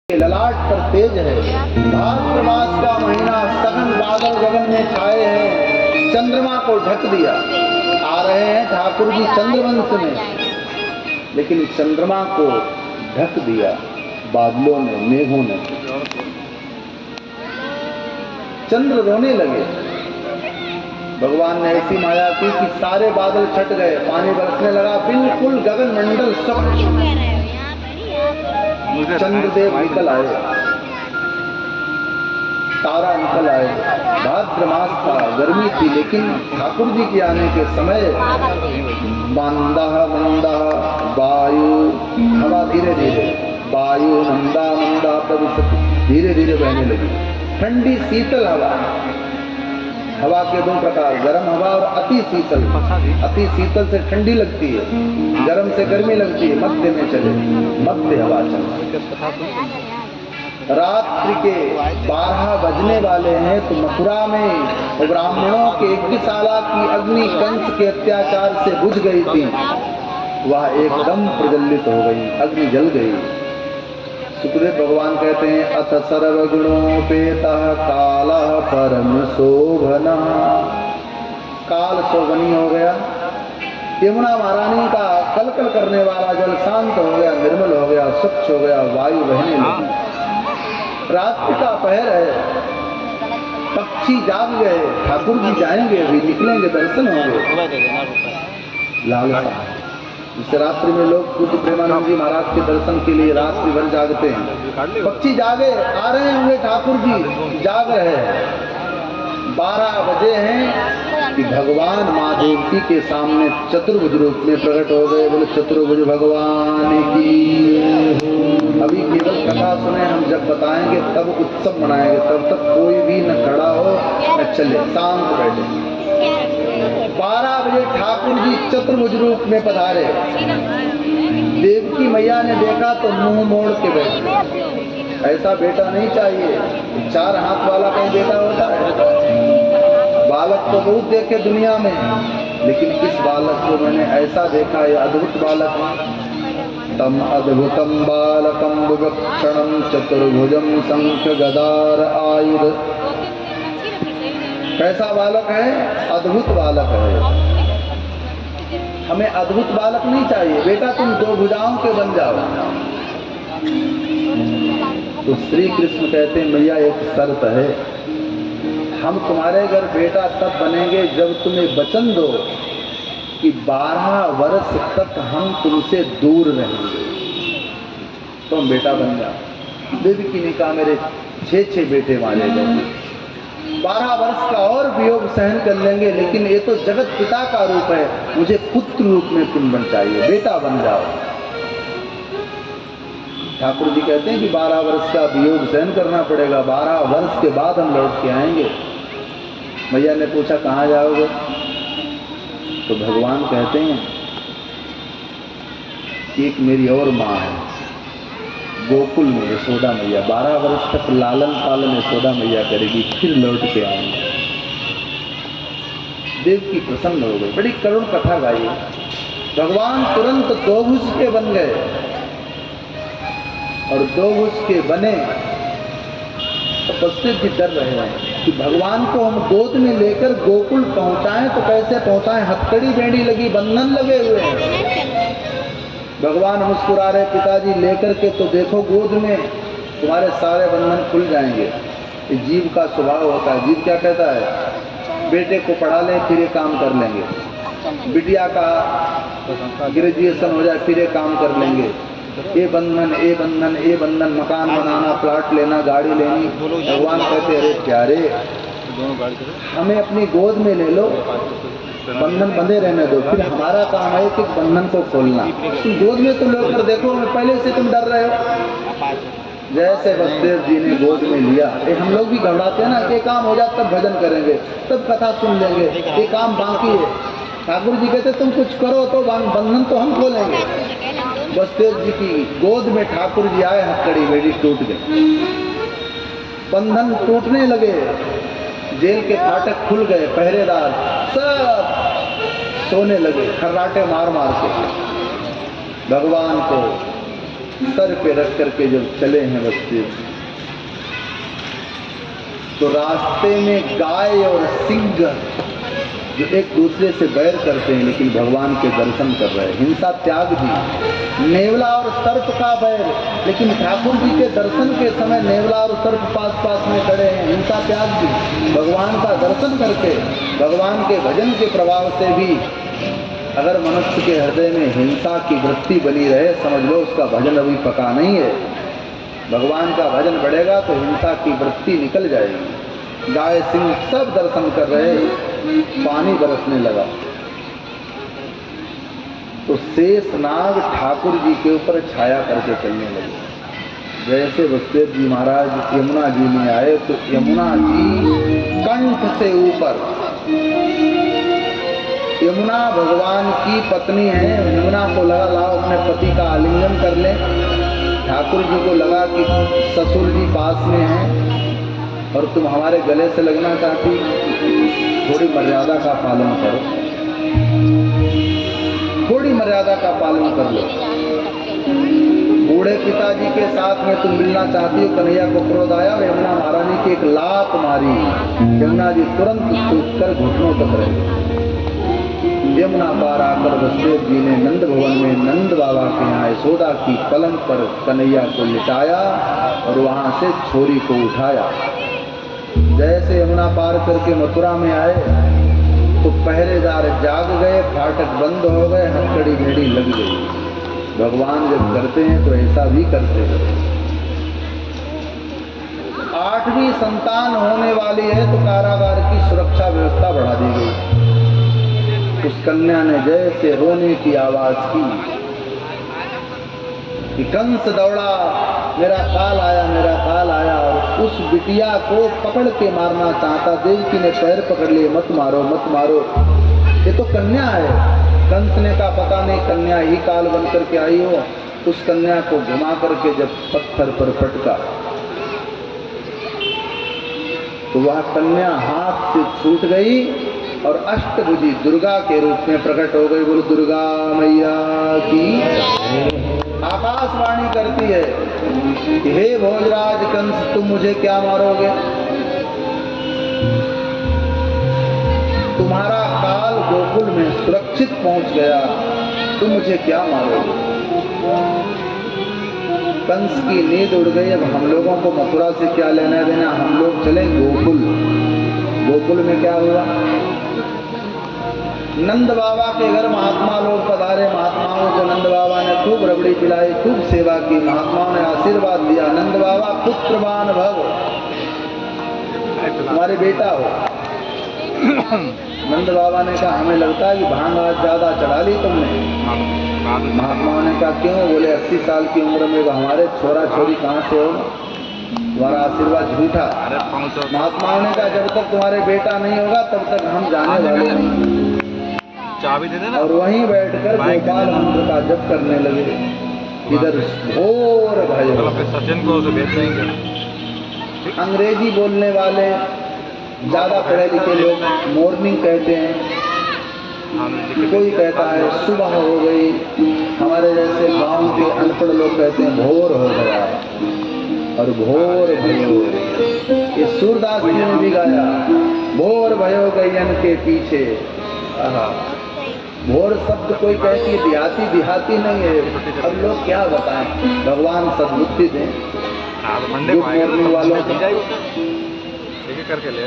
ललाट पर तेज है। भाद्र मास का महीना, सघन बादल गगन में छाए हैं, चंद्रमा को ढक दिया। आ रहे हैं ठाकुर जी चंद्रवंश में, लेकिन चंद्रमा को ढक दिया बादलों ने, मेघों ने। चंद्र रोने लगे। भगवान ने ऐसी माया की कि सारे बादल छट गए, पानी बरसने लगा, बिल्कुल गगन मंडल सब। चंद्रदेव निकल आए, तारा निकल आए। भाद्र मास था, गर्मी थी, लेकिन ठाकुर जी के आने के समय मंदा मंदा वायु, हवा धीरे धीरे, वायु मंदा मंदा प्रविशति, धीरे धीरे बहने लगी। ठंडी शीतल हवा, हवा के दो प्रकार, गर्म हवा और अति शीतल। अति शीतल से ठंडी लगती है, गर्म से गर्मी लगती है, मध्य में चले, मध्य हवा चले। रात्रि के 12 बजने वाले हैं तो मथुरा में ब्राह्मणों के यज्ञशाला की अग्नि कंस के अत्याचार से बुझ गई थी, वह एकदम प्रज्वलित हो गई, अग्नि जल गई। सुखदेव भगवान कहते हैं अथ सर्वगुणोपेतः कालः परम शोभनः। काल शोभनीय हो गया। यमुना महारानी का कलकल करने वाला जल शांत हो गया, निर्मल हो गया, स्वच्छ हो गया, वायु बहने लगी। रात्रि का पहर है, पक्षी जाग गए, ठाकुर जी जाएंगे, अभी निकलेंगे, दर्शन होंगे। लालसा इस रात्रि में लोग पूज्य प्रेमानंद जी महाराज के दर्शन के लिए रात्रि भर जागते हैं। पक्षी जागे, आ रहे होंगे ठाकुर जी, जाग रहे हैं। 12 बजे हैं कि भगवान माँ देवती के सामने चतुर्भुज रूप में प्रकट हो गए। बोले चतुर्भुज भगवान की। अभी केवल कथा सुने, हम जब बताएंगे तब उत्सव मनाएंगे, तब तक कोई भी न खड़ा हो न चले, शांत बैठे। 12 बजे ठाकुर जी चतुर्भुज रूप में पधारे। देवकी मैया ने देखा तो मुंह मोड़ के बैठे। ऐसा बेटा नहीं चाहिए, 4 हाथ वाला कहीं बेटा होता है। बालक तो बहुत देखे दुनिया में, लेकिन इस बालक को मैंने ऐसा देखा, ये अद्भुत बालक है। तम अद्भुतम बालकम विवक्षणम चतुर्भुजम शंख गदार आयुध। कैसा बालक है? अद्भुत बालक है। हमें अद्भुत बालक नहीं चाहिए, बेटा तुम 2 भुजाओं के बन जाओ। तो श्री कृष्ण कहते हैं मैया एक शर्त है, हम तुम्हारे घर बेटा तब बनेंगे जब तुम्हें वचन दो कि 12 वर्ष तक हम तुमसे दूर रहेंगे, तो हम बेटा बन जाओ। देवकी ने कहा मेरे 6 बेटे मारे गए, 12 वर्ष का और वियोग सहन कर लेंगे, लेकिन ये तो जगत पिता का रूप है, मुझे पुत्र रूप में तुम बन चाहिए, बेटा बन जाओ। ठाकुर जी कहते हैं कि 12 वर्ष का वियोग सहन करना पड़ेगा, 12 वर्ष के बाद हम लौट के आएंगे। मैया ने पूछा कहाँ जाओगे? तो भगवान कहते हैं कि एक मेरी और माँ है गोकुल में, यशोदा मैया। 12 वर्ष तक लालन पालन यशोदा मैया करेगी, फिर लौट के आएंगे। देवकी प्रसन्न हो गई, बड़ी करुण कथा गाई। भगवान तुरंत 2 भुज के बन गए, और 2 भुज के बने तो वशिष्ठ जी डर रहे हैं कि भगवान को हम गोद में लेकर गोकुल पहुंचाएं तो कैसे पहुंचाएं, हथकड़ी बेड़ी लगी, बंधन लगे हुए हैं। भगवान मुस्कुरा रहे, पिताजी लेकर के तो देखो गोद में, तुम्हारे सारे बंधन खुल जाएंगे। ये जीव का स्वभाव होता है। जीव क्या कहता है? बेटे को पढ़ा ले फिर ये काम कर लेंगे, बिटिया का ग्रेजुएशन हो जाए फिर ये काम कर लेंगे। ये बंधन, ये बंधन, ये बंधन, मकान बनाना, प्लाट लेना, गाड़ी लेनी। भगवान कहते अरे प्यारे, हमें अपनी गोद में ले लो, बंधन बंधे रहने दो, फिर हमारा काम है कि बंधन को खोलना। तुम गोद में तुम लोग कर देखो, पहले से तुम डर रहे हो। जैसे वसुदेव जी ने गोद में लिया, ये हम लोग भी घबराते हैं ना, ये काम हो जाए तब भजन करेंगे, तब कथा सुन लेंगे, ये काम बाकी है। ठाकुर जी कहते तुम कुछ करो तो बंधन तो हम खोलेंगे। वसुदेव जी की गोद में ठाकुर जी आए, हथकड़ी बेड़ी टूट गई, बंधन टूटने लगे, जेल के फाटक खुल गए, पहरेदार सब सोने लगे खर्राटे मार मार के। भगवान को सर पे रख करके जब चले हैं बच्चे, तो रास्ते में गाय और सिंह जो एक दूसरे से बैर करते हैं, लेकिन भगवान के दर्शन कर रहे हैं, हिंसा त्याग दी। नेवला और सर्प का बैर, लेकिन ठाकुर जी के दर्शन के समय नेवला और सर्प पास पास में खड़े हैं, हिंसा त्याग दी। भगवान का दर्शन करके, भगवान के भजन के प्रभाव से भी अगर मनुष्य के हृदय में हिंसा की वृत्ति बनी रहे, समझ लो उसका भजन अभी पका नहीं है। भगवान का भजन बढ़ेगा तो हिंसा की वृत्ति निकल जाएगी। गाय सिंह सब दर्शन कर रहे, पानी बरसने लगा तो शेष नाग ठाकुर जी के ऊपर छाया करके चलने लगे। जैसे वसुदेव जी महाराज यमुना जी में आए तो यमुना जी कंठ से ऊपर, यमुना भगवान की पत्नी है, यमुना को लगा लाओ अपने पति का आलिंगन कर ले। ठाकुर जी को लगा कि ससुर जी पास में हैं और तुम हमारे गले से लगना चाहती, थोड़ी मर्यादा का पालन करो, थोड़ी मर्यादा का पालन कर लो। बूढ़े पिताजी के साथ में तुम मिलना चाहती हो। कन्हैया को क्रोध आया और यमुना महारानी की एक लात मारी। यमुना जी तुरंत सूखकर घुटनों तक रहे। यमुना पार आकर वसुदेव जी ने नंद भवन में नंद बाबा के यहाँ यशोदा की पलंग पर कन्हैया को लिटाया और वहां से छोरी को उठाया। जैसे यमुना पार करके मथुरा में आए तो पहरेदार जाग गए, फाटक बंद हो गए, हथकड़ी घड़ी लग गई। भगवान जब करते हैं तो ऐसा भी करते हैं। 8वीं संतान होने वाली है तो कारागार की सुरक्षा व्यवस्था बढ़ा दी गई। उस कन्या ने जैसे रोने की आवाज की कि कंस दौड़ा, मेरा काल आया, मेरा काल आया, और उस बिटिया को पकड़ के मारना चाहता। देवकी ने पैर पकड़ लिए, मत मारो मत मारो, ये तो कन्या है। कंस ने कहा पता नहीं कन्या ही काल बन करके आई हो। उस कन्या को घुमा करके जब पत्थर पर पटका तो वह कन्या हाथ से छूट गई और अष्टभुजी दुर्गा के रूप में प्रकट हो गई। बोलो दुर्गा मैया की। आकाशवाणी करती है कि हे भोजराज कंस, तुम मुझे क्या मारोगे? तुम्हारा काल गोकुल में सुरक्षित पहुंच गया, तुम मुझे क्या मारोगे? कंस की नींद उड़ गई। अब हम लोगों को मथुरा से क्या लेना देना, हम लोग चले गोकुल। गोकुल में क्या हुआ? नंद बाबा के घर महात्मा लोग पधारे। महात्माओं को नंद बाबा ने खूब रबड़ी पिलाई, खूब सेवा की। महात्माओं ने आशीर्वाद दिया, नंद बाबा पुत्रवान भव, तुम्हारे बेटा हो। नंद बाबा ने कहा हमें लगता है कि भांग आज ज्यादा चढ़ा ली तुमने। महात्माओं ने कहा क्यों? बोले 80 साल की उम्र में हमारे छोरा छोरी कहाँ से हो, तुम्हारा आशीर्वाद झूठा। महात्माओं ने कहा जब तक तुम्हारे बेटा नहीं होगा तब तक हम जाने वाले नहीं। चाबी दे देना। और वहीं बैठकर गोपाल मंत्र का जप करने लगे। इधर घोर भय। सचिन को उसे भेज देंगे। अंग्रेजी बोलने वाले ज्यादा पढ़े लिखे लोग मॉर्निंग कहते हैं, कोई कहता है सुबह हो गई, हमारे जैसे गांव के अनपढ़ लोग कहते हैं भोर हो गया और भोर भयो। ये सूरदास जी ने भी गाया, भोर भयो गयन के पीछे। भोर शब्द कोई कहती है देहाती, देहाती नहीं है। अब लोग क्या बताएं, भगवान सद्बुद्धि दें। मंडे को आएगा वालों करके ले